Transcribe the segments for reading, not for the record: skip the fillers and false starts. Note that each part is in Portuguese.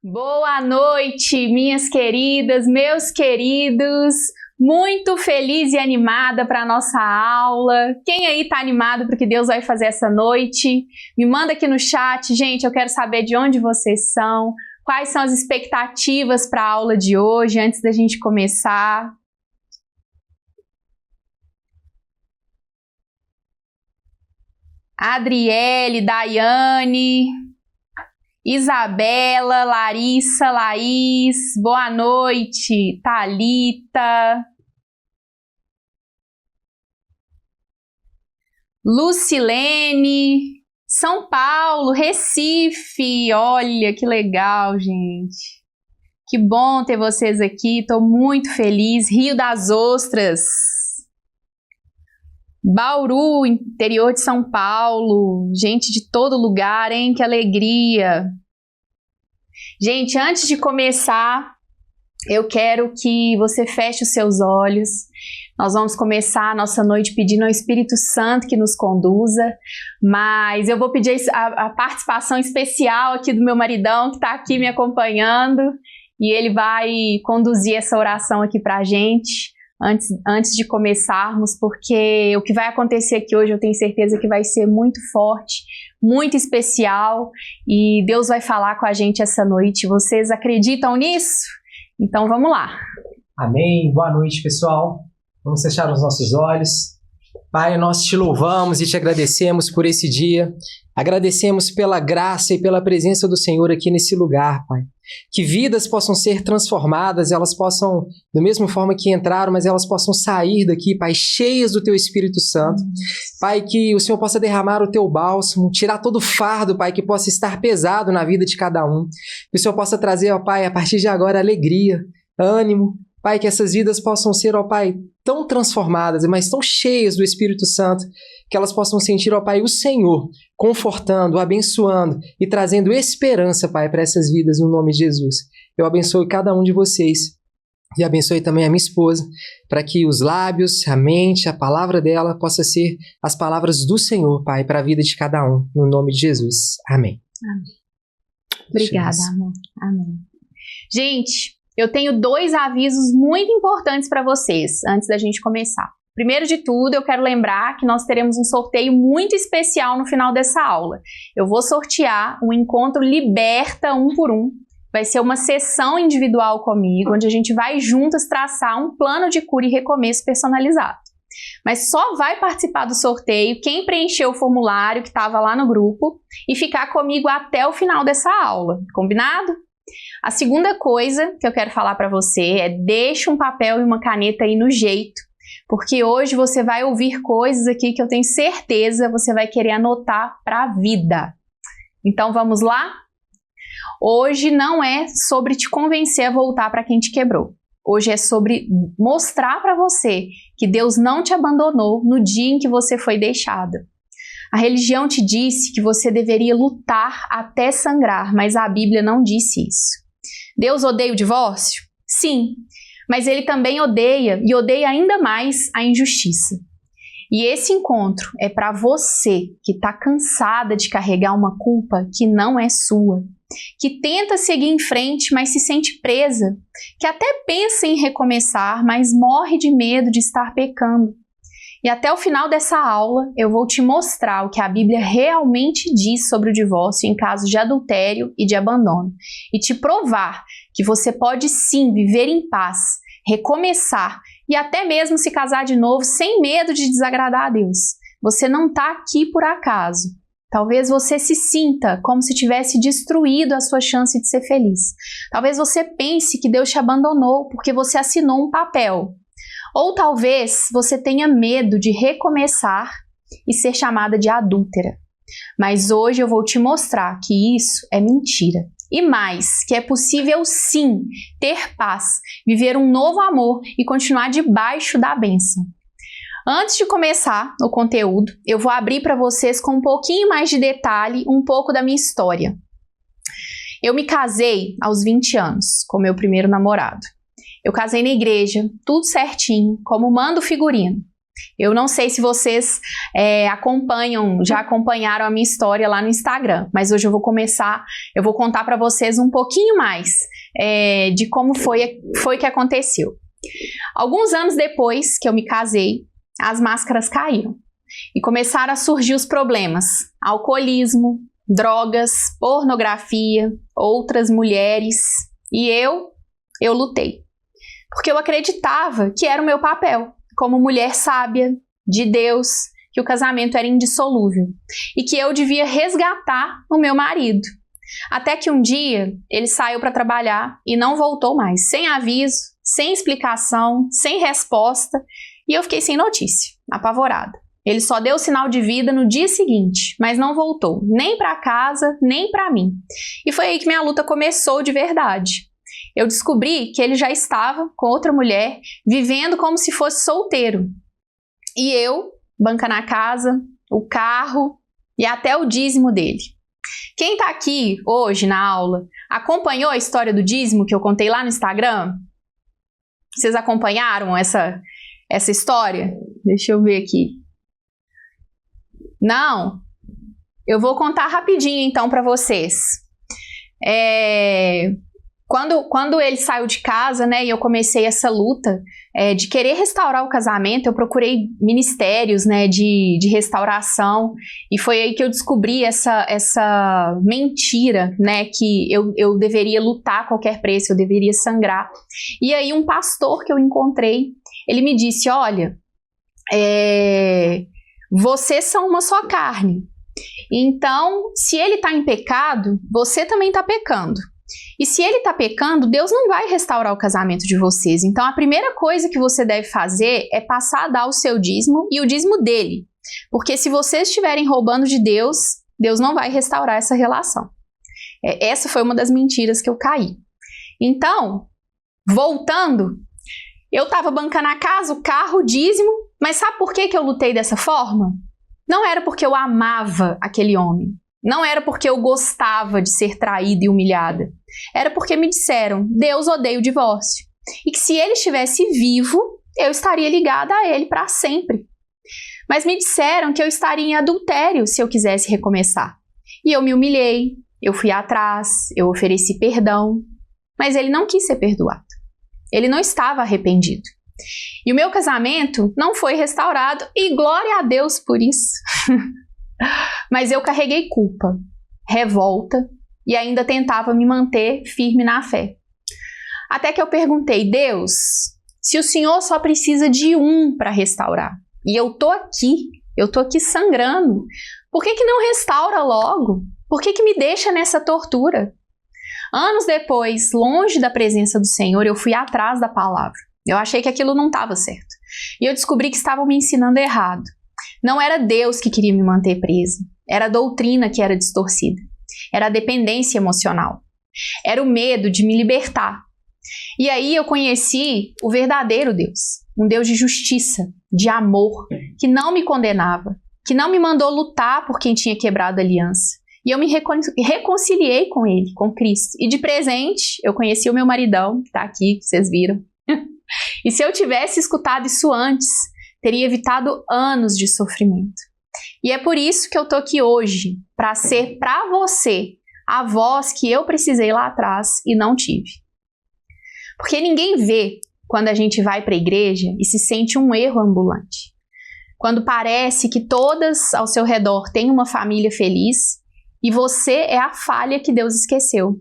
Boa noite, minhas queridas, meus queridos. Muito feliz e animada para a nossa aula. Quem aí está animado para o que Deus vai fazer essa noite? Me manda aqui no chat, gente, eu quero saber de onde vocês são, quais são as expectativas para a aula de hoje, antes da gente começar. Adriele, Daiane, Isabela, Larissa, Laís, boa noite, Thalita, Lucilene, São Paulo, Recife, olha que legal, gente. Que bom ter vocês aqui, estou muito feliz. Rio das Ostras, Bauru, interior de São Paulo, gente de todo lugar, hein? Que alegria! Gente, antes de começar, eu quero que você feche os seus olhos. Nós vamos começar a nossa noite pedindo ao Espírito Santo que nos conduza, mas eu vou pedir a participação especial aqui do meu maridão, que está aqui me acompanhando, e ele vai conduzir essa oração aqui para a gente. Antes de começarmos, porque o que vai acontecer aqui hoje eu tenho certeza que vai ser muito forte, muito especial, e Deus vai falar com a gente essa noite. Vocês acreditam nisso? Então vamos lá. Amém. Boa noite, pessoal. Vamos fechar os nossos olhos. Pai, nós te louvamos e te agradecemos por esse dia. Agradecemos pela graça e pela presença do Senhor aqui nesse lugar, Pai. Que vidas possam ser transformadas, elas possam, da mesma forma que entraram, mas elas possam sair daqui, Pai, cheias do Teu Espírito Santo. Pai, que o Senhor possa derramar o Teu bálsamo, tirar todo o fardo, Pai, que possa estar pesado na vida de cada um. Que o Senhor possa trazer, ó Pai, a partir de agora, alegria, ânimo. Pai, que essas vidas possam ser, ó Pai, tão transformadas, mas tão cheias do Espírito Santo, que elas possam sentir, ó Pai, o Senhor confortando, abençoando e trazendo esperança, Pai, para essas vidas, no nome de Jesus. Eu abençoo cada um de vocês e abençoe também a minha esposa, para que os lábios, a mente, a palavra dela possa ser as palavras do Senhor, Pai, para a vida de cada um, no nome de Jesus. Amém. Amém. Obrigada, amor. Amém. Gente, eu tenho 2 avisos muito importantes para vocês, antes da gente começar. Primeiro de tudo, eu quero lembrar que nós teremos um sorteio muito especial no final dessa aula. Eu vou sortear um encontro Liberta 1 por 1. Vai ser uma sessão individual comigo, onde a gente vai juntas traçar um plano de cura e recomeço personalizado. Mas só vai participar do sorteio quem preencher o formulário que estava lá no grupo e ficar comigo até o final dessa aula. Combinado? A segunda coisa que eu quero falar para você é: deixa um papel e uma caneta aí no jeito, porque hoje você vai ouvir coisas aqui que eu tenho certeza você vai querer anotar para a vida. Então vamos lá? Hoje não é sobre te convencer a voltar para quem te quebrou. Hoje é sobre mostrar para você que Deus não te abandonou no dia em que você foi deixada. A religião te disse que você deveria lutar até sangrar, mas a Bíblia não disse isso. Deus odeia o divórcio? Sim, mas Ele também odeia, e odeia ainda mais, a injustiça. E esse encontro é para você que está cansada de carregar uma culpa que não é sua, que tenta seguir em frente, mas se sente presa, que até pensa em recomeçar, mas morre de medo de estar pecando. E até o final dessa aula, eu vou te mostrar o que a Bíblia realmente diz sobre o divórcio em caso de adultério e de abandono. E te provar que você pode sim viver em paz, recomeçar e até mesmo se casar de novo sem medo de desagradar a Deus. Você não está aqui por acaso. Talvez você se sinta como se tivesse destruído a sua chance de ser feliz. Talvez você pense que Deus te abandonou porque você assinou um papel. Ou talvez você tenha medo de recomeçar e ser chamada de adúltera. Mas hoje eu vou te mostrar que isso é mentira. E mais, que é possível sim ter paz, viver um novo amor e continuar debaixo da bênção. Antes de começar o conteúdo, eu vou abrir para vocês com um pouquinho mais de detalhe um pouco da minha história. Eu me casei aos 20 anos com meu primeiro namorado. Eu casei na igreja, tudo certinho, como manda o figurino. Eu não sei se vocês já acompanharam a minha história lá no Instagram, mas hoje eu vou contar para vocês um pouquinho mais de como foi que aconteceu. Alguns anos depois que eu me casei, as máscaras caíram e começaram a surgir os problemas: alcoolismo, drogas, pornografia, outras mulheres, e eu lutei, porque eu acreditava que era o meu papel como mulher sábia de Deus, que o casamento era indissolúvel e que eu devia resgatar o meu marido. Até que um dia ele saiu para trabalhar e não voltou mais, sem aviso, sem explicação, sem resposta, e eu fiquei sem notícia, apavorada. Ele só deu sinal de vida no dia seguinte, mas não voltou, nem para casa, nem para mim. E foi aí que minha luta começou de verdade. Eu descobri que ele já estava com outra mulher, vivendo como se fosse solteiro. E eu, banca na casa, o carro e até o dízimo dele. Quem está aqui hoje na aula acompanhou a história do dízimo que eu contei lá no Instagram? Vocês acompanharam essa história? Deixa eu ver aqui. Não? Eu vou contar rapidinho então para vocês. Quando ele saiu de casa, né, e eu comecei essa luta de querer restaurar o casamento, eu procurei ministérios, né, de restauração, e foi aí que eu descobri essa mentira, né, que eu deveria lutar a qualquer preço, eu deveria sangrar. E aí um pastor que eu encontrei, ele me disse: olha, vocês são uma só carne, então se ele está em pecado, você também está pecando. E se ele está pecando, Deus não vai restaurar o casamento de vocês. Então a primeira coisa que você deve fazer é passar a dar o seu dízimo e o dízimo dele. Porque se vocês estiverem roubando de Deus, Deus não vai restaurar essa relação. Essa foi uma das mentiras que eu caí. Então, voltando, eu estava bancando a casa, o carro, o dízimo, mas sabe por que eu lutei dessa forma? Não era porque eu amava aquele homem. Não era porque eu gostava de ser traída e humilhada. Era porque me disseram: Deus odeia o divórcio. E que se ele estivesse vivo, eu estaria ligada a ele para sempre. Mas me disseram que eu estaria em adultério se eu quisesse recomeçar. E eu me humilhei, eu fui atrás, eu ofereci perdão. Mas ele não quis ser perdoado. Ele não estava arrependido. E o meu casamento não foi restaurado, e glória a Deus por isso. Mas eu carreguei culpa, revolta e ainda tentava me manter firme na fé. Até que eu perguntei: Deus, se o Senhor só precisa de um para restaurar, e eu tô aqui sangrando, por que não restaura logo? Por que me deixa nessa tortura? Anos depois, longe da presença do Senhor, eu fui atrás da palavra. Eu achei que aquilo não estava certo. E eu descobri que estavam me ensinando errado. Não era Deus que queria me manter presa. Era a doutrina que era distorcida. Era a dependência emocional. Era o medo de me libertar. E aí eu conheci o verdadeiro Deus. Um Deus de justiça, de amor, que não me condenava, que não me mandou lutar por quem tinha quebrado a aliança. E eu me reconciliei com ele, com Cristo. E de presente, eu conheci o meu maridão, que está aqui, que vocês viram. E se eu tivesse escutado isso antes, teria evitado anos de sofrimento. E é por isso que eu tô aqui hoje, para ser para você a voz que eu precisei lá atrás e não tive. Porque ninguém vê quando a gente vai para a igreja e se sente um erro ambulante. Quando parece que todas ao seu redor têm uma família feliz e você é a falha que Deus esqueceu.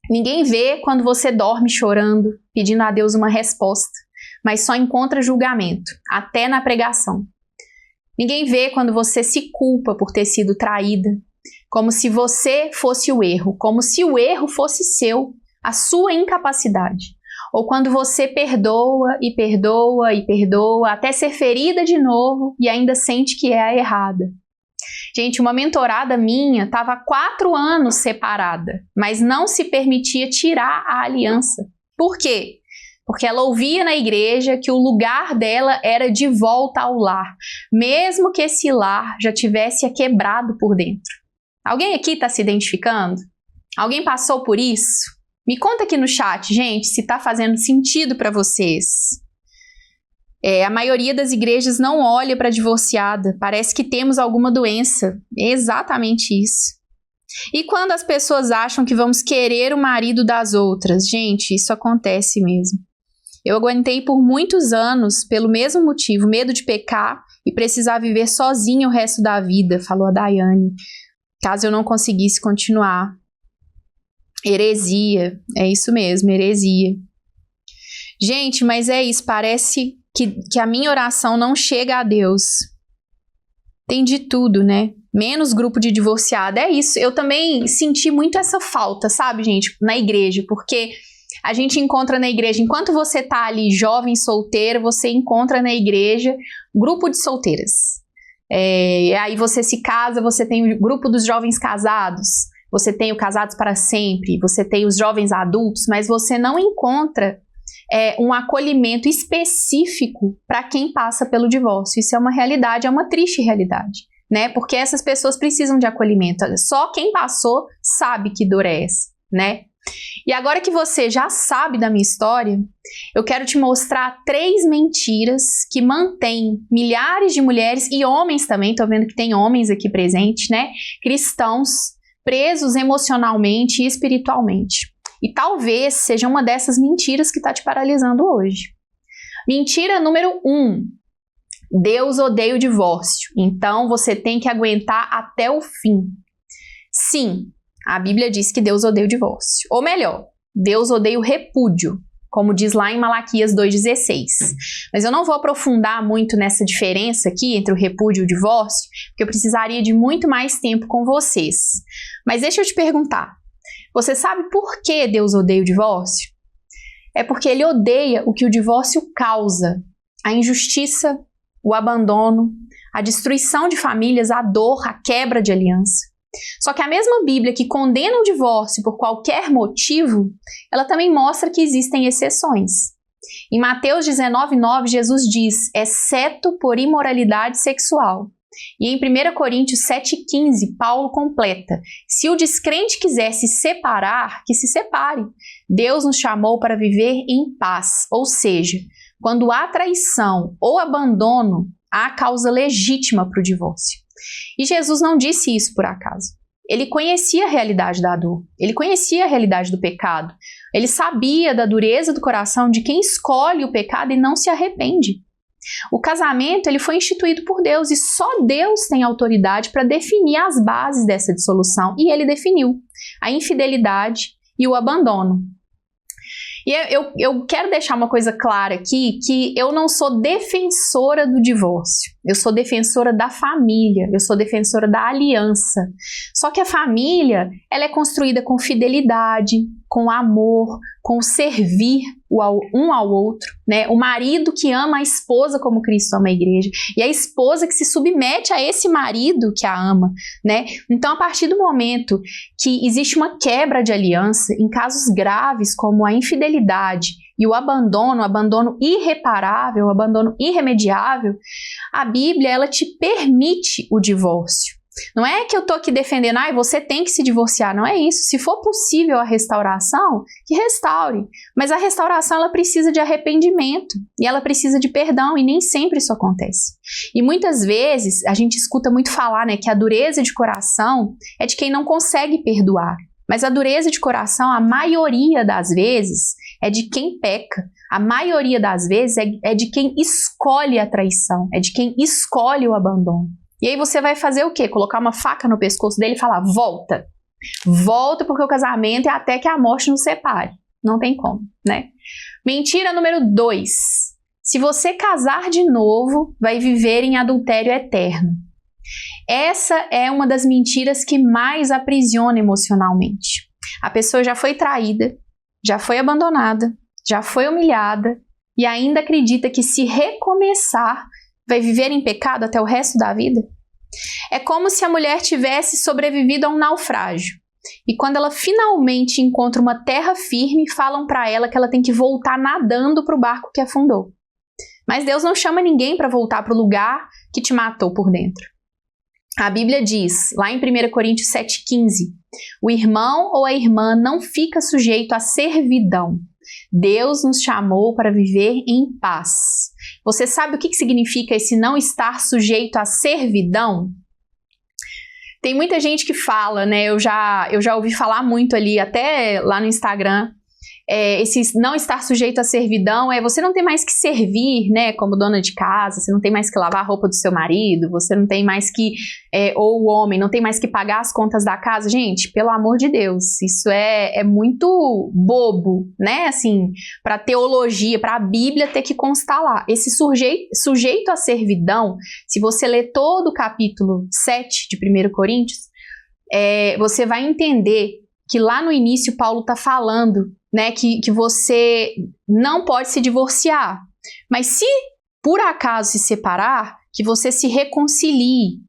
Ninguém vê quando você dorme chorando, pedindo a Deus uma resposta, mas só encontra julgamento, até na pregação. Ninguém vê quando você se culpa por ter sido traída, como se você fosse o erro, como se o erro fosse seu, a sua incapacidade. Ou quando você perdoa e perdoa e perdoa, até ser ferida de novo e ainda sente que é a errada. Gente, uma mentorada minha estava há 4 anos separada, mas não se permitia tirar a aliança. Por quê? Porque ela ouvia na igreja que o lugar dela era de volta ao lar, mesmo que esse lar já tivesse quebrado por dentro. Alguém aqui está se identificando? Alguém passou por isso? Me conta aqui no chat, gente, se está fazendo sentido para vocês. A maioria das igrejas não olha para a divorciada, parece que temos alguma doença. Exatamente isso. E quando as pessoas acham que vamos querer o marido das outras? Gente, isso acontece mesmo. Eu aguentei por muitos anos pelo mesmo motivo, medo de pecar e precisar viver sozinha o resto da vida, falou a Daiane, caso eu não conseguisse continuar. Heresia, é isso mesmo, heresia. Gente, mas é isso, parece que a minha oração não chega a Deus. Tem de tudo, né? Menos grupo de divorciada, é isso. Eu também senti muito essa falta, sabe, gente, na igreja, porque a gente encontra na igreja, enquanto você tá ali jovem, solteira, você encontra na igreja grupo de solteiras. Aí você se casa, você tem o grupo dos jovens casados, você tem o Casados para Sempre, você tem os jovens adultos, mas você não encontra um acolhimento específico para quem passa pelo divórcio. Isso é uma realidade, é uma triste realidade, né? Porque essas pessoas precisam de acolhimento. Só quem passou sabe que dor é essa, né? E agora que você já sabe da minha história, eu quero te mostrar 3 mentiras que mantêm milhares de mulheres e homens também, tô vendo que tem homens aqui presentes, né? Cristãos presos emocionalmente e espiritualmente. E talvez seja uma dessas mentiras que está te paralisando hoje. Mentira número 1. Deus odeia o divórcio, então você tem que aguentar até o fim. Sim, a Bíblia diz que Deus odeia o divórcio. Ou melhor, Deus odeia o repúdio, como diz lá em Malaquias 2,16. Mas eu não vou aprofundar muito nessa diferença aqui entre o repúdio e o divórcio, porque eu precisaria de muito mais tempo com vocês. Mas deixa eu te perguntar, você sabe por que Deus odeia o divórcio? É porque Ele odeia o que o divórcio causa, a injustiça, o abandono, a destruição de famílias, a dor, a quebra de aliança. Só que a mesma Bíblia que condena o divórcio por qualquer motivo, ela também mostra que existem exceções. Em Mateus 19,9, Jesus diz, exceto por imoralidade sexual. E em 1 Coríntios 7,15, Paulo completa, se o descrente quiser se separar, que se separe. Deus nos chamou para viver em paz, ou seja, quando há traição ou abandono, há causa legítima para o divórcio. E Jesus não disse isso por acaso. Ele conhecia a realidade da dor, ele conhecia a realidade do pecado, ele sabia da dureza do coração de quem escolhe o pecado e não se arrepende. O casamento ele foi instituído por Deus e só Deus tem autoridade para definir as bases dessa dissolução, e ele definiu a infidelidade e o abandono. E eu quero deixar uma coisa clara aqui, que eu não sou defensora do divórcio, eu sou defensora da família, eu sou defensora da aliança. Só que a família, ela é construída com fidelidade, com amor, com servir um ao outro, né? O marido que ama a esposa como Cristo ama a igreja, e a esposa que se submete a esse marido que a ama, né? Então, a partir do momento que existe uma quebra de aliança, em casos graves como a infidelidade e o abandono irreparável, o abandono irremediável, a Bíblia, ela te permite o divórcio. Não é que eu tô aqui defendendo, você tem que se divorciar, não é isso. Se for possível a restauração, que restaure. Mas a restauração, ela precisa de arrependimento e ela precisa de perdão, e nem sempre isso acontece. E muitas vezes a gente escuta muito falar, né, que a dureza de coração é de quem não consegue perdoar. Mas a dureza de coração, a maioria das vezes, é de quem peca. A maioria das vezes é de quem escolhe a traição, é de quem escolhe o abandono. E aí você vai fazer o quê? Colocar uma faca no pescoço dele e falar, volta. Volta porque o casamento é até que a morte nos separe. Não tem como, né? Mentira número 2. Se você casar de novo, vai viver em adultério eterno. Essa é uma das mentiras que mais aprisiona emocionalmente. A pessoa já foi traída, já foi abandonada, já foi humilhada e ainda acredita que se recomeçar, vai viver em pecado até o resto da vida? É como se a mulher tivesse sobrevivido a um naufrágio. E quando ela finalmente encontra uma terra firme, falam para ela que ela tem que voltar nadando para o barco que afundou. Mas Deus não chama ninguém para voltar para o lugar que te matou por dentro. A Bíblia diz, lá em 1 Coríntios 7,15, o irmão ou a irmã não fica sujeito à servidão. Deus nos chamou para viver em paz. Você sabe o que significa esse não estar sujeito à servidão? Tem muita gente que fala, né? Eu já ouvi falar muito ali, até lá no Instagram, esse não estar sujeito à servidão você não tem mais que servir, né, como dona de casa, você não tem mais que lavar a roupa do seu marido, você não tem mais que, ou o homem, não tem mais que pagar as contas da casa. Gente, pelo amor de Deus, isso é muito bobo, né, assim, para teologia, para a Bíblia ter que constar lá. Esse sujeito à servidão, se você ler todo o capítulo 7 de 1 Coríntios, você vai entender que lá no início Paulo está falando, né, que você não pode se divorciar, mas se por acaso se separar, que você se reconcilie.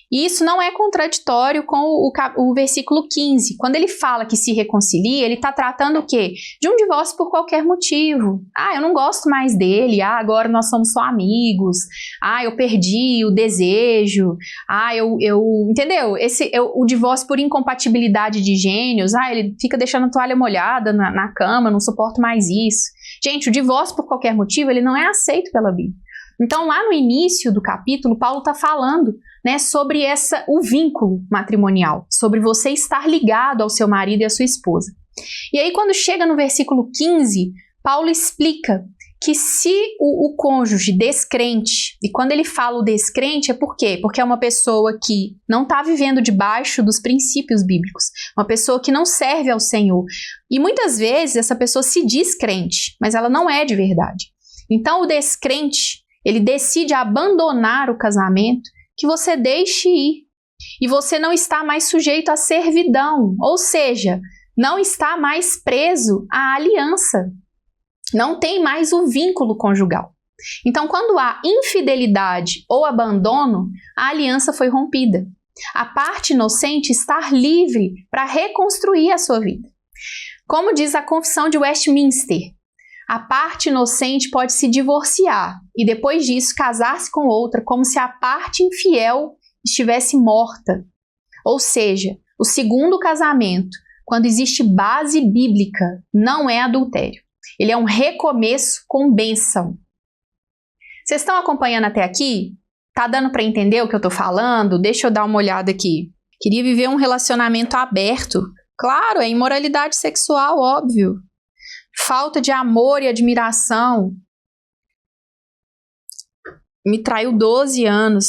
E isso não é contraditório com o versículo 15. Quando ele fala que se reconcilia, ele está tratando o quê? De um divórcio por qualquer motivo. Eu não gosto mais dele. Agora nós somos só amigos. Eu perdi o desejo. Entendeu? O divórcio por incompatibilidade de gênios. Ele fica deixando a toalha molhada na cama, não suporto mais isso. Gente, o divórcio por qualquer motivo, ele não é aceito pela Bíblia. Então, lá no início do capítulo, Paulo está falando, né, sobre o vínculo matrimonial, sobre você estar ligado ao seu marido e à sua esposa. E aí, quando chega no versículo 15, Paulo explica que se o cônjuge descrente, e quando ele fala o descrente, por quê? Porque é uma pessoa que não está vivendo debaixo dos princípios bíblicos, uma pessoa que não serve ao Senhor. E muitas vezes essa pessoa se diz crente, mas ela não é de verdade. Então, o descrente, ele decide abandonar o casamento, que você deixe ir. E você não está mais sujeito à servidão, ou seja, não está mais preso à aliança. Não tem mais o vínculo conjugal. Então, quando há infidelidade ou abandono, a aliança foi rompida. A parte inocente está livre para reconstruir a sua vida. Como diz a Confissão de Westminster, a parte inocente pode se divorciar e depois disso casar-se com outra como se a parte infiel estivesse morta. Ou seja, o segundo casamento, quando existe base bíblica, não é adultério. Ele é um recomeço com bênção. Vocês estão acompanhando até aqui? Tá dando para entender o que eu tô falando? Deixa eu dar uma olhada aqui. Queria viver um relacionamento aberto. Claro, é imoralidade sexual, óbvio. Falta de amor e admiração. Me traiu 12 anos.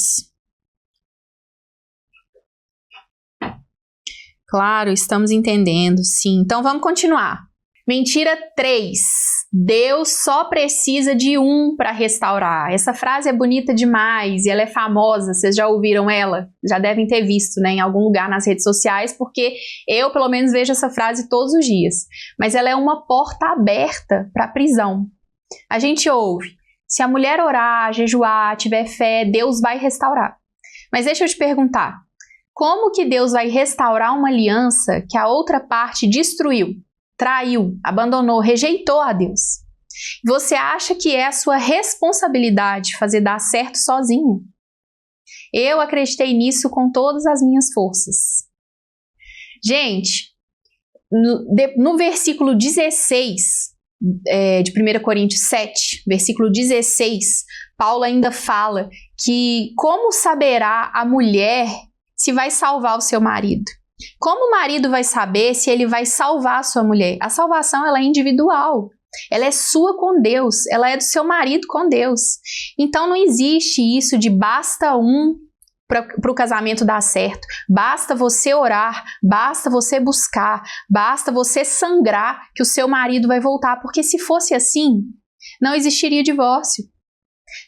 Claro, estamos entendendo, sim. Então vamos continuar. Mentira 3. Deus só precisa de um para restaurar. Essa frase é bonita demais e ela é famosa. Vocês já ouviram ela? Já devem ter visto, né, em algum lugar nas redes sociais, porque eu, pelo menos, vejo essa frase todos os dias. Mas ela é uma porta aberta para a prisão. A gente ouve: se a mulher orar, jejuar, tiver fé, Deus vai restaurar. Mas deixa eu te perguntar, como que Deus vai restaurar uma aliança que a outra parte destruiu, traiu, abandonou, rejeitou a Deus? Você acha que é a sua responsabilidade fazer dar certo sozinho? Eu acreditei nisso com todas as minhas forças. Gente, no versículo 16 de 1 Coríntios 7, versículo 16, Paulo ainda fala que como saberá a mulher se vai salvar o seu marido? Como o marido vai saber se ele vai salvar a sua mulher? A salvação, ela é individual. Ela é sua com Deus. Ela é do seu marido com Deus. Então não existe isso de basta um para o casamento dar certo. Basta você orar, basta você buscar, basta você sangrar que o seu marido vai voltar. Porque se fosse assim, não existiria divórcio.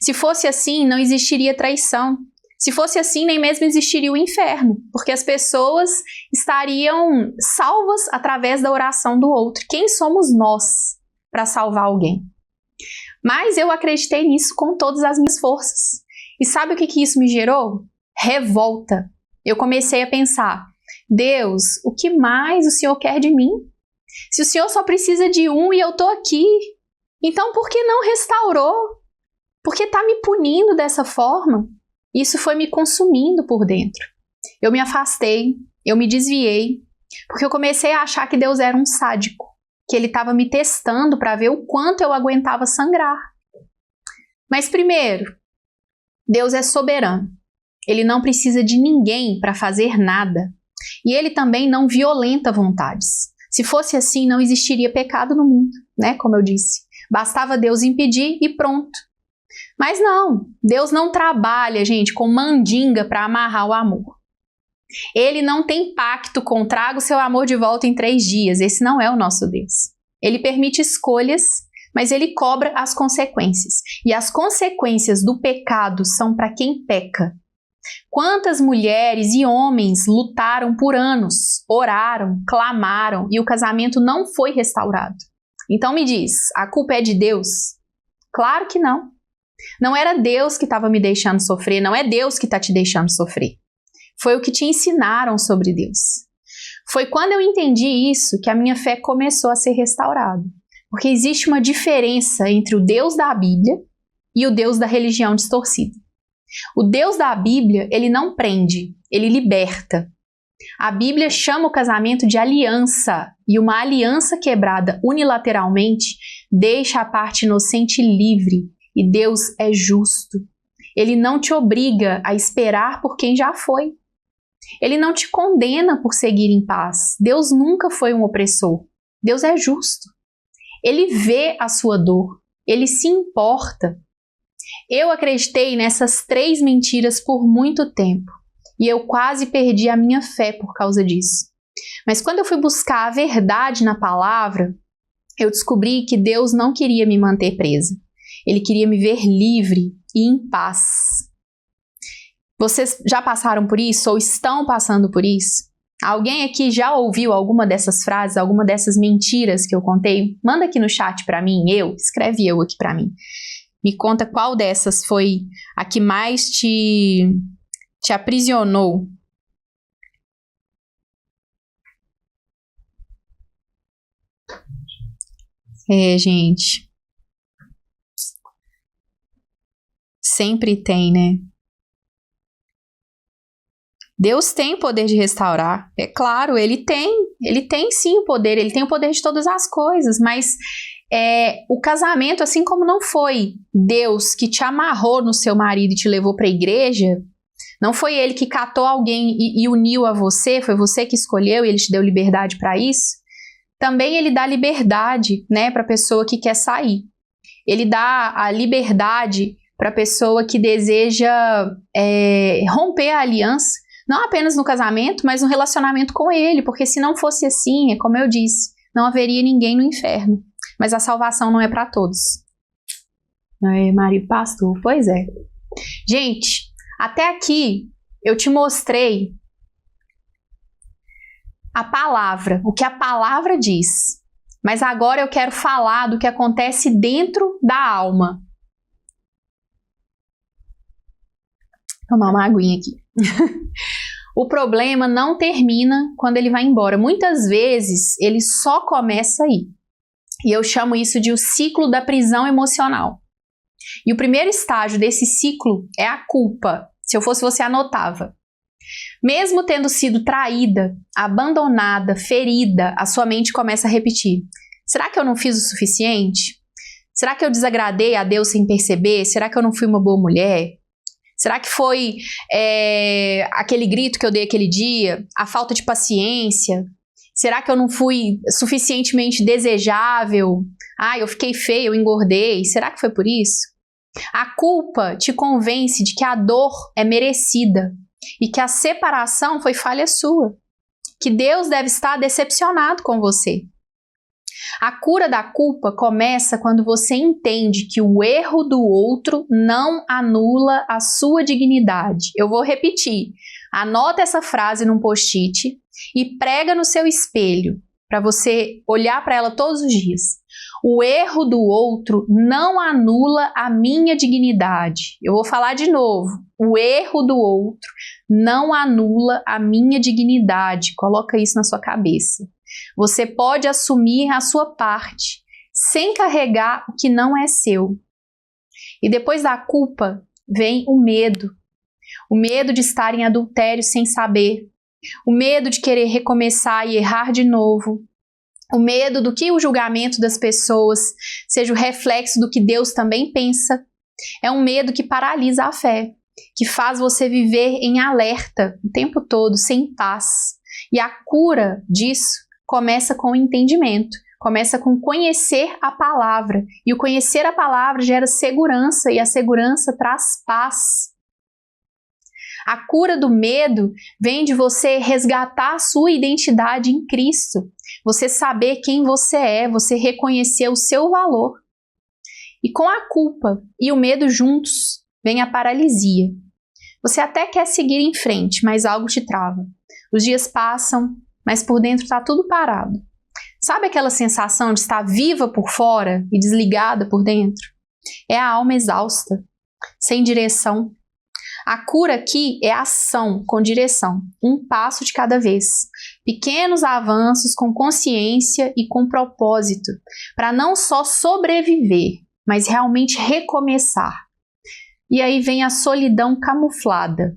Se fosse assim, não existiria traição. Se fosse assim, nem mesmo existiria o inferno, porque as pessoas estariam salvas através da oração do outro. Quem somos nós para salvar alguém? Mas eu acreditei nisso com todas as minhas forças. E sabe o que isso me gerou? Revolta. Eu comecei a pensar: Deus, o que mais o Senhor quer de mim? Se o Senhor só precisa de um e eu estou aqui, então por que não restaurou? Por que está me punindo dessa forma? Isso foi me consumindo por dentro. Eu me afastei, eu me desviei, porque eu comecei a achar que Deus era um sádico, que ele estava me testando para ver o quanto eu aguentava sangrar. Mas primeiro, Deus é soberano. Ele não precisa de ninguém para fazer nada. E ele também não violenta vontades. Se fosse assim, não existiria pecado no mundo, né? Como eu disse. Bastava Deus impedir e pronto. Mas não, Deus não trabalha, gente, com mandinga para amarrar o amor. Ele não tem pacto com traga o seu amor de volta em 3 dias. Esse não é o nosso Deus. Ele permite escolhas, mas ele cobra as consequências. E as consequências do pecado são para quem peca. Quantas mulheres e homens lutaram por anos, oraram, clamaram e o casamento não foi restaurado? Então me diz, a culpa é de Deus? Claro que não. Não era Deus que estava me deixando sofrer, não é Deus que está te deixando sofrer. Foi o que te ensinaram sobre Deus. Foi quando eu entendi isso que a minha fé começou a ser restaurada. Porque existe uma diferença entre o Deus da Bíblia e o Deus da religião distorcida. O Deus da Bíblia, ele não prende, ele liberta. A Bíblia chama o casamento de aliança, e uma aliança quebrada unilateralmente deixa a parte inocente livre, e Deus é justo. Ele não te obriga a esperar por quem já foi. Ele não te condena por seguir em paz. Deus nunca foi um opressor. Deus é justo. Ele vê a sua dor, ele se importa. Eu acreditei nessas 3 mentiras por muito tempo e eu quase perdi a minha fé por causa disso. Mas quando eu fui buscar a verdade na palavra, eu descobri que Deus não queria me manter presa. Ele queria me ver livre e em paz. Vocês já passaram por isso ou estão passando por isso? Alguém aqui já ouviu alguma dessas frases, alguma dessas mentiras que eu contei? Manda aqui no chat pra mim, escreve eu aqui pra mim. Me conta qual dessas foi a que mais te aprisionou. Gente. Sempre tem, né? Deus tem o poder de restaurar, é claro, ele tem sim o poder, ele tem o poder de todas as coisas, mas o casamento, assim como não foi Deus que te amarrou no seu marido e te levou para a igreja, não foi ele que catou alguém e uniu a você, foi você que escolheu e ele te deu liberdade para isso, também ele dá liberdade, né, para a pessoa que quer sair, ele dá a liberdade para a pessoa que deseja romper a aliança, não apenas no casamento, mas no relacionamento com ele, porque se não fosse assim, é como eu disse, não haveria ninguém no inferno. Mas a salvação não é para todos. Marido pastor, pois é. Gente, até aqui eu te mostrei a palavra, o que a palavra diz. Mas agora eu quero falar do que acontece dentro da alma. Vou tomar uma aguinha aqui. O problema não termina quando ele vai embora. Muitas vezes ele só começa aí. E eu chamo isso de o ciclo da prisão emocional. E o primeiro estágio desse ciclo é a culpa. Se eu fosse você, anotava. Mesmo tendo sido traída, abandonada, ferida, a sua mente começa a repetir. Será que eu não fiz o suficiente? Será que eu desagradei a Deus sem perceber? Será que eu não fui uma boa mulher? Será que foi aquele grito que eu dei aquele dia? A falta de paciência? Será que eu não fui suficientemente desejável? Eu fiquei feia, eu engordei. Será que foi por isso? A culpa te convence de que a dor é merecida e que a separação foi falha sua. Que Deus deve estar decepcionado com você. A cura da culpa começa quando você entende que o erro do outro não anula a sua dignidade. Eu vou repetir. Anota essa frase num post-it e prega no seu espelho para você olhar para ela todos os dias. O erro do outro não anula a minha dignidade. Eu vou falar de novo. O erro do outro não anula a minha dignidade. Coloca isso na sua cabeça. Você pode assumir a sua parte, sem carregar o que não é seu. E depois da culpa, vem o medo. O medo de estar em adultério sem saber. O medo de querer recomeçar e errar de novo. O medo do que o julgamento das pessoas seja o reflexo do que Deus também pensa. É um medo que paralisa a fé, que faz você viver em alerta o tempo todo, sem paz. E a cura disso começa com o entendimento, começa com conhecer a palavra. E o conhecer a palavra gera segurança, e a segurança traz paz. A cura do medo vem de você resgatar a sua identidade em Cristo. Você saber quem você é, você reconhecer o seu valor. E com a culpa e o medo juntos, vem a paralisia. Você até quer seguir em frente, mas algo te trava. Os dias passam, mas por dentro está tudo parado. Sabe aquela sensação de estar viva por fora e desligada por dentro? É a alma exausta, sem direção. A cura aqui é ação com direção, um passo de cada vez. Pequenos avanços com consciência e com propósito, para não só sobreviver, mas realmente recomeçar. E aí vem a solidão camuflada.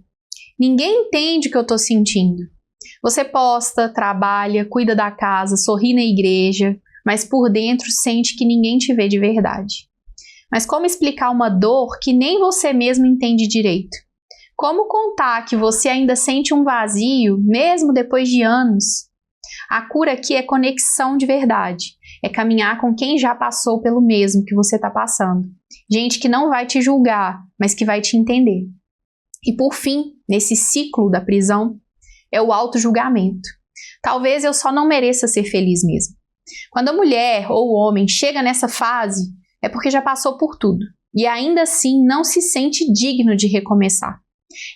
Ninguém entende o que eu estou sentindo. Você posta, trabalha, cuida da casa, sorri na igreja, mas por dentro sente que ninguém te vê de verdade. Mas como explicar uma dor que nem você mesmo entende direito? Como contar que você ainda sente um vazio, mesmo depois de anos? A cura aqui é conexão de verdade. É caminhar com quem já passou pelo mesmo que você está passando. Gente que não vai te julgar, mas que vai te entender. E por fim, nesse ciclo da prisão, é o auto-julgamento. Talvez eu só não mereça ser feliz mesmo. Quando a mulher ou o homem chega nessa fase, é porque já passou por tudo. E ainda assim não se sente digno de recomeçar.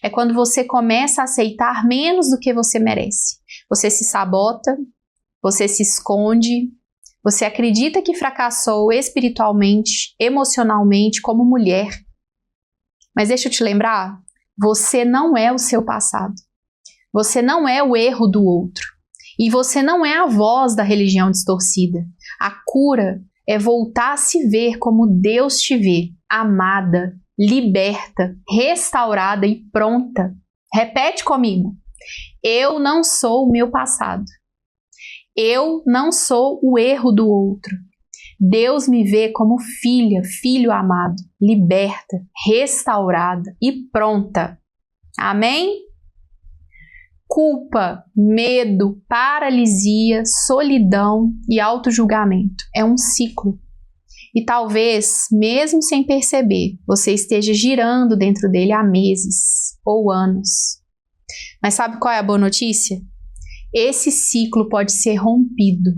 É quando você começa a aceitar menos do que você merece. Você se sabota, você se esconde, você acredita que fracassou espiritualmente, emocionalmente, como mulher. Mas deixa eu te lembrar, você não é o seu passado. Você não é o erro do outro. E você não é a voz da religião distorcida. A cura é voltar a se ver como Deus te vê, amada, liberta, restaurada e pronta. Repete comigo. Eu não sou o meu passado. Eu não sou o erro do outro. Deus me vê como filha, filho amado, liberta, restaurada e pronta. Amém? Culpa, medo, paralisia, solidão e autojulgamento. É um ciclo. E talvez, mesmo sem perceber, você esteja girando dentro dele há meses ou anos. Mas sabe qual é a boa notícia? Esse ciclo pode ser rompido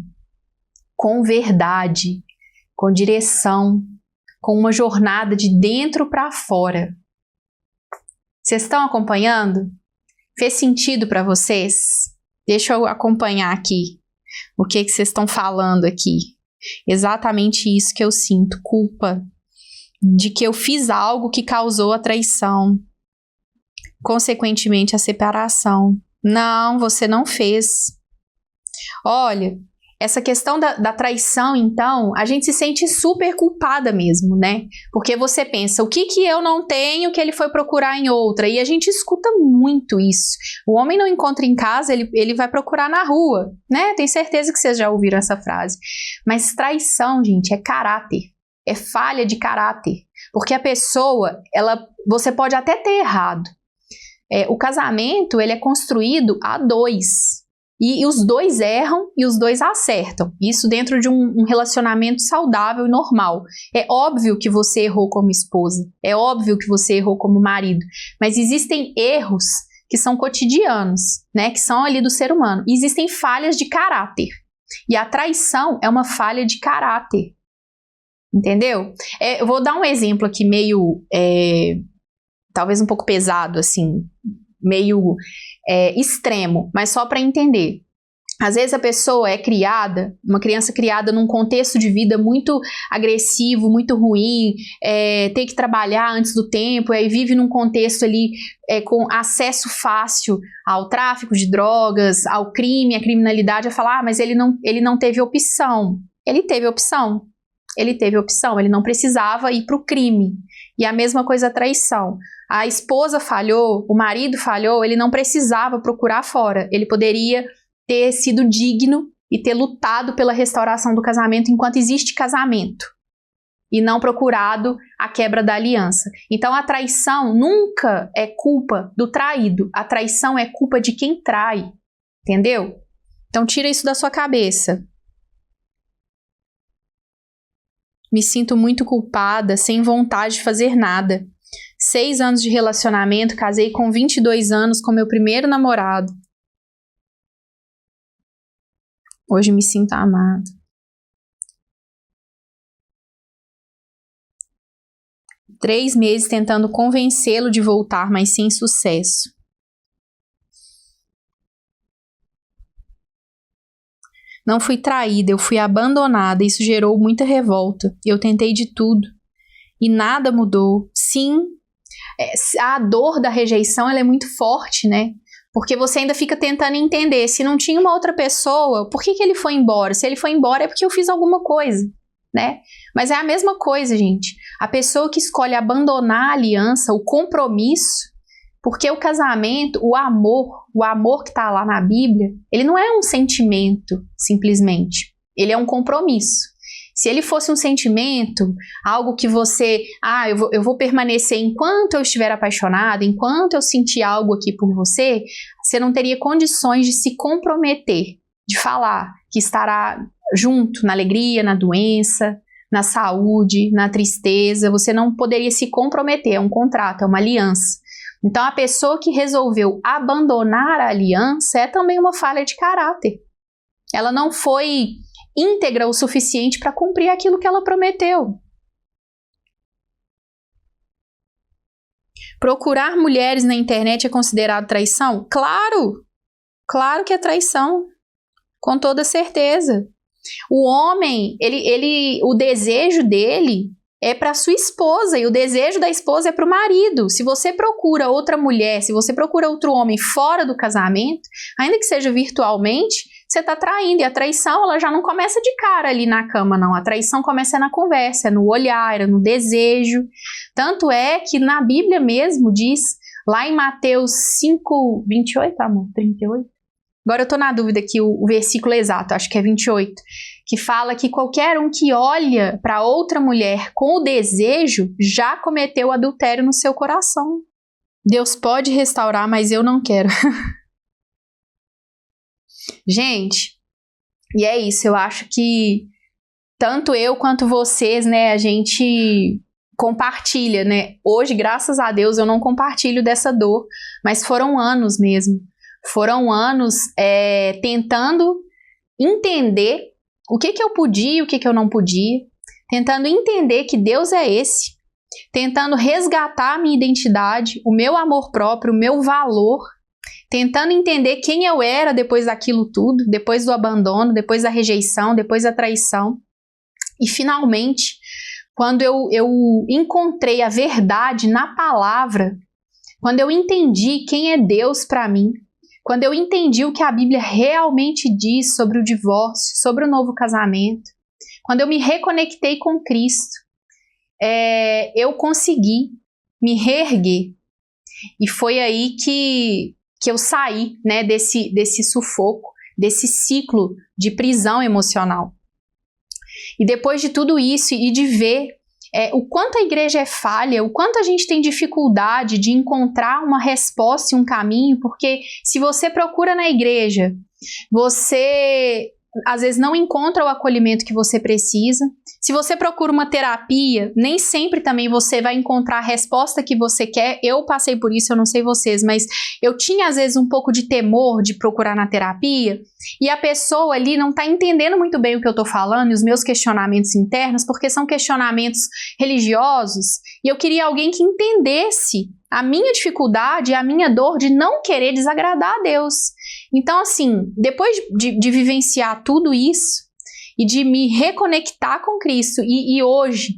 com verdade, com direção, com uma jornada de dentro para fora. Vocês estão acompanhando? Fez sentido para vocês? Deixa eu acompanhar aqui o que vocês estão falando aqui. Exatamente isso que eu sinto, culpa de que eu fiz algo que causou a traição, consequentemente a separação. Não, você não fez. Olha, essa questão da traição, então, a gente se sente super culpada mesmo, né? Porque você pensa, o que eu não tenho que ele foi procurar em outra? E a gente escuta muito isso. O homem não encontra em casa, ele vai procurar na rua, né? Tenho certeza que vocês já ouviram essa frase. Mas traição, gente, é caráter. É falha de caráter. Porque a pessoa, você pode até ter errado. O casamento, ele é construído a dois. E os dois erram e os dois acertam. Isso dentro de um relacionamento saudável e normal. É óbvio que você errou como esposa. É óbvio que você errou como marido. Mas existem erros que são cotidianos, né? Que são ali do ser humano. E existem falhas de caráter. E a traição é uma falha de caráter. Entendeu? Eu vou dar um exemplo aqui meio... talvez um pouco pesado, assim... meio extremo, mas só para entender. Às vezes a pessoa é criada, uma criança criada num contexto de vida muito agressivo, muito ruim, tem que trabalhar antes do tempo, aí vive num contexto ali com acesso fácil ao tráfico de drogas, ao crime, à criminalidade, a falar, mas ele não teve opção. Ele teve opção. Ele não precisava ir para o crime. E a mesma coisa a traição. A esposa falhou, o marido falhou, ele não precisava procurar fora. Ele poderia ter sido digno e ter lutado pela restauração do casamento enquanto existe casamento, e não procurado a quebra da aliança. Então a traição nunca é culpa do traído, a traição é culpa de quem trai, entendeu? Então tira isso da sua cabeça. Me sinto muito culpada, sem vontade de fazer nada. 6 anos de relacionamento, casei com 22 anos com meu primeiro namorado. Hoje me sinto amado. Três meses tentando convencê-lo de voltar, mas sem sucesso. Não fui traída, eu fui abandonada. Isso gerou muita revolta. Eu tentei de tudo e nada mudou. Sim, a dor da rejeição ela é muito forte, né? Porque você ainda fica tentando entender. Se não tinha uma outra pessoa, por que ele foi embora? Se ele foi embora é porque eu fiz alguma coisa, né? Mas é a mesma coisa, gente. A pessoa que escolhe abandonar a aliança, o compromisso, porque o casamento, o amor que está lá na Bíblia, ele não é um sentimento, simplesmente. Ele é um compromisso. Se ele fosse um sentimento, algo que você, eu vou permanecer enquanto eu estiver apaixonada, enquanto eu sentir algo aqui por você, você não teria condições de se comprometer, de falar que estará junto na alegria, na doença, na saúde, na tristeza. Você não poderia se comprometer, é um contrato, é uma aliança. Então, a pessoa que resolveu abandonar a aliança é também uma falha de caráter. Ela não foi íntegra o suficiente para cumprir aquilo que ela prometeu. Procurar mulheres na internet é considerado traição? Claro! Claro que é traição. Com toda certeza. O homem, o desejo dele é para sua esposa e o desejo da esposa é para o marido. Se você procura outra mulher, se você procura outro homem fora do casamento, ainda que seja virtualmente, você está traindo. E a traição ela já não começa de cara ali na cama, não. A traição começa na conversa, é no olhar, é no desejo. Tanto é que na Bíblia mesmo diz, lá em Mateus 5, 28, amor, 38? Agora eu estou na dúvida aqui o versículo exato, acho que é 28, que fala que qualquer um que olha para outra mulher com o desejo já cometeu adultério no seu coração. Deus pode restaurar, mas eu não quero. Gente, e é isso, eu acho que tanto eu quanto vocês, né, a gente compartilha, né? Hoje, graças a Deus, eu não compartilho dessa dor, mas foram anos mesmo. Foram anos tentando entender o que eu podia e o que eu não podia, tentando entender que Deus é esse, tentando resgatar a minha identidade, o meu amor próprio, o meu valor, tentando entender quem eu era depois daquilo tudo, depois do abandono, depois da rejeição, depois da traição. E finalmente, quando eu encontrei a verdade na palavra, quando eu entendi quem é Deus para mim, quando eu entendi o que a Bíblia realmente diz sobre o divórcio, sobre o novo casamento, quando eu me reconectei com Cristo, eu consegui me reerguer. E foi aí que eu saí, né, desse sufoco, desse ciclo de prisão emocional. E depois de tudo isso e de ver o quanto a igreja é falha, o quanto a gente tem dificuldade de encontrar uma resposta e um caminho, porque se você procura na igreja, você às vezes não encontra o acolhimento que você precisa. Se você procura uma terapia, nem sempre também você vai encontrar a resposta que você quer. Eu passei por isso, eu não sei vocês, mas eu tinha às vezes um pouco de temor de procurar na terapia e a pessoa ali não está entendendo muito bem o que eu estou falando e os meus questionamentos internos, porque são questionamentos religiosos e eu queria alguém que entendesse a minha dificuldade e a minha dor de não querer desagradar a Deus. Então, assim, depois de vivenciar tudo isso e de me reconectar com Cristo e hoje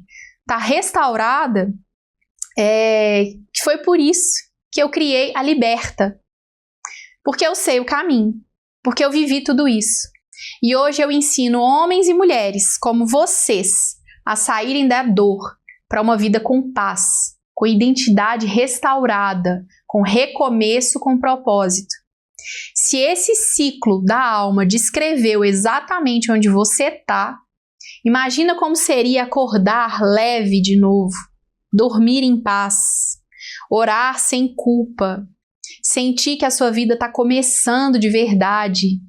tá restaurada, foi por isso que eu criei a Liberta. Porque eu sei o caminho, porque eu vivi tudo isso. E hoje eu ensino homens e mulheres como vocês a saírem da dor para uma vida com paz, com identidade restaurada, com recomeço, com propósito. Se esse ciclo da alma descreveu exatamente onde você está, imagina como seria acordar leve de novo, dormir em paz, orar sem culpa, sentir que a sua vida está começando de verdade.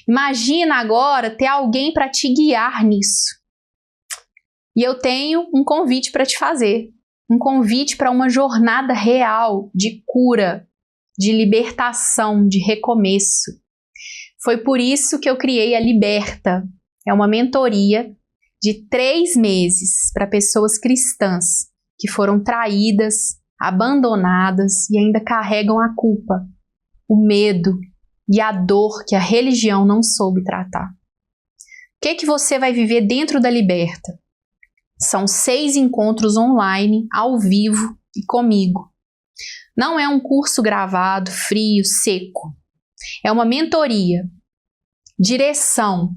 Imagina agora ter alguém para te guiar nisso. E eu tenho um convite para te fazer, um convite para uma jornada real de cura, de libertação, de recomeço. Foi por isso que eu criei a Liberta. É uma mentoria de 3 meses para pessoas cristãs que foram traídas, abandonadas e ainda carregam a culpa, o medo e a dor que a religião não soube tratar. O que é que você vai viver dentro da Liberta? São 6 encontros online, ao vivo e comigo. Não é um curso gravado, frio, seco. É uma mentoria, direção,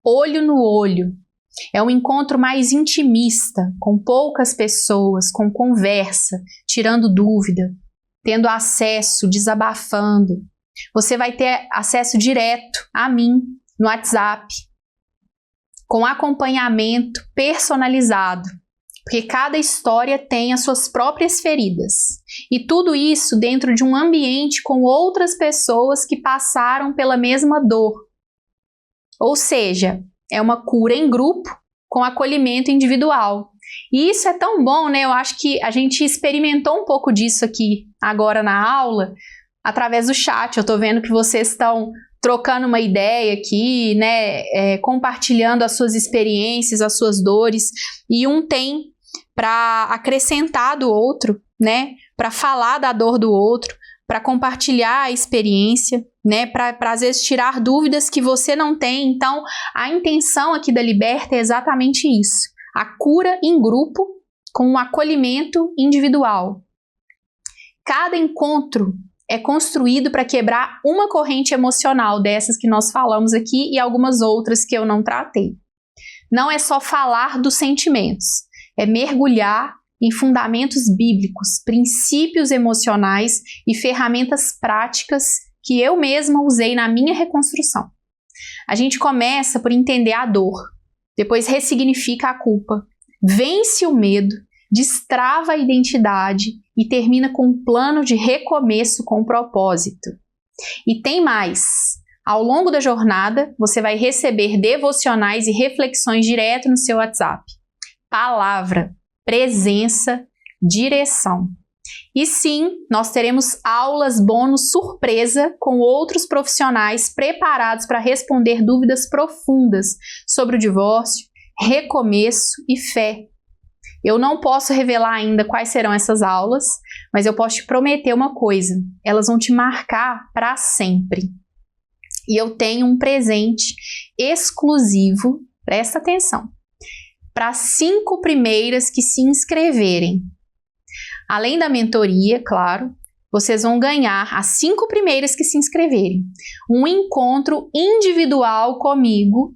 olho no olho. É um encontro mais intimista, com poucas pessoas, com conversa, tirando dúvida, tendo acesso, desabafando. Você vai ter acesso direto a mim no WhatsApp, com acompanhamento personalizado, porque cada história tem as suas próprias feridas. E tudo isso dentro de um ambiente com outras pessoas que passaram pela mesma dor. Ou seja, é uma cura em grupo com acolhimento individual. E isso é tão bom, né? Eu acho que a gente experimentou um pouco disso aqui agora na aula, através do chat. Eu tô vendo que vocês estão trocando uma ideia aqui, né? Compartilhando as suas experiências, as suas dores. E um tem para acrescentar do outro, né? Para falar da dor do outro, para compartilhar a experiência, né? Para às vezes tirar dúvidas que você não tem. Então, a intenção aqui da Liberta é exatamente isso. A cura em grupo com um acolhimento individual. Cada encontro é construído para quebrar uma corrente emocional dessas que nós falamos aqui e algumas outras que eu não tratei. Não é só falar dos sentimentos, é mergulhar em fundamentos bíblicos, princípios emocionais e ferramentas práticas que eu mesma usei na minha reconstrução. A gente começa por entender a dor, depois ressignifica a culpa, vence o medo, destrava a identidade e termina com um plano de recomeço com propósito. E tem mais! Ao longo da jornada, você vai receber devocionais e reflexões direto no seu WhatsApp. Palavra, presença, direção. E sim, nós teremos aulas bônus surpresa com outros profissionais preparados para responder dúvidas profundas sobre o divórcio, recomeço e fé. Eu não posso revelar ainda quais serão essas aulas, mas eu posso te prometer uma coisa: elas vão te marcar para sempre. E eu tenho um presente exclusivo, presta atenção, para as 5 primeiras que se inscreverem. Além da mentoria, claro, vocês vão ganhar as 5 primeiras que se inscreverem. Um encontro individual comigo,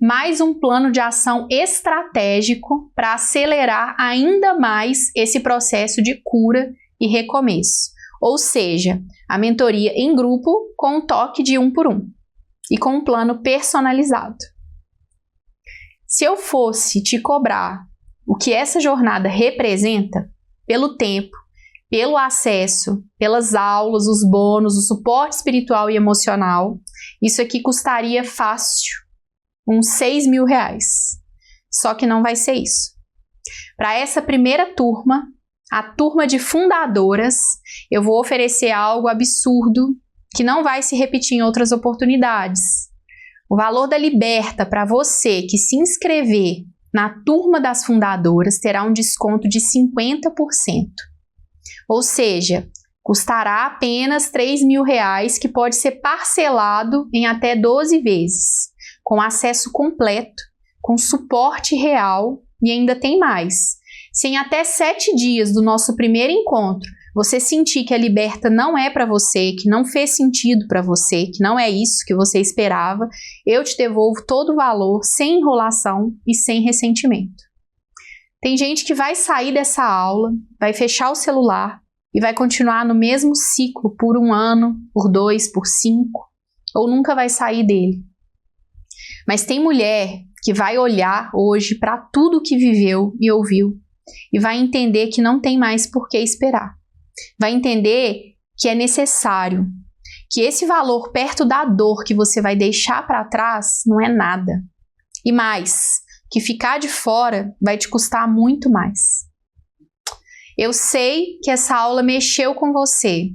mais um plano de ação estratégico para acelerar ainda mais esse processo de cura e recomeço. Ou seja, a mentoria em grupo com um toque de 1 por 1 e com um plano personalizado. Se eu fosse te cobrar o que essa jornada representa, pelo tempo, pelo acesso, pelas aulas, os bônus, o suporte espiritual e emocional, isso aqui custaria fácil uns R$6.000. Só que não vai ser isso. Para essa primeira turma, a turma de fundadoras, eu vou oferecer algo absurdo que não vai se repetir em outras oportunidades. O valor da Liberta para você que se inscrever na turma das fundadoras terá um desconto de 50%. Ou seja, custará apenas R$3.000, que pode ser parcelado em até 12 vezes, com acesso completo, com suporte real e ainda tem mais. Se em até 7 dias do nosso primeiro encontro você sentir que a Liberta não é para você, que não fez sentido para você, que não é isso que você esperava, eu te devolvo todo o valor, sem enrolação e sem ressentimento. Tem gente que vai sair dessa aula, vai fechar o celular, e vai continuar no mesmo ciclo por 1 ano, por 2, por 5, ou nunca vai sair dele. Mas tem mulher que vai olhar hoje para tudo que viveu e ouviu e vai entender que não tem mais por que esperar. Vai entender que é necessário, que esse valor perto da dor que você vai deixar para trás não é nada. E mais, que ficar de fora vai te custar muito mais. Eu sei que essa aula mexeu com você,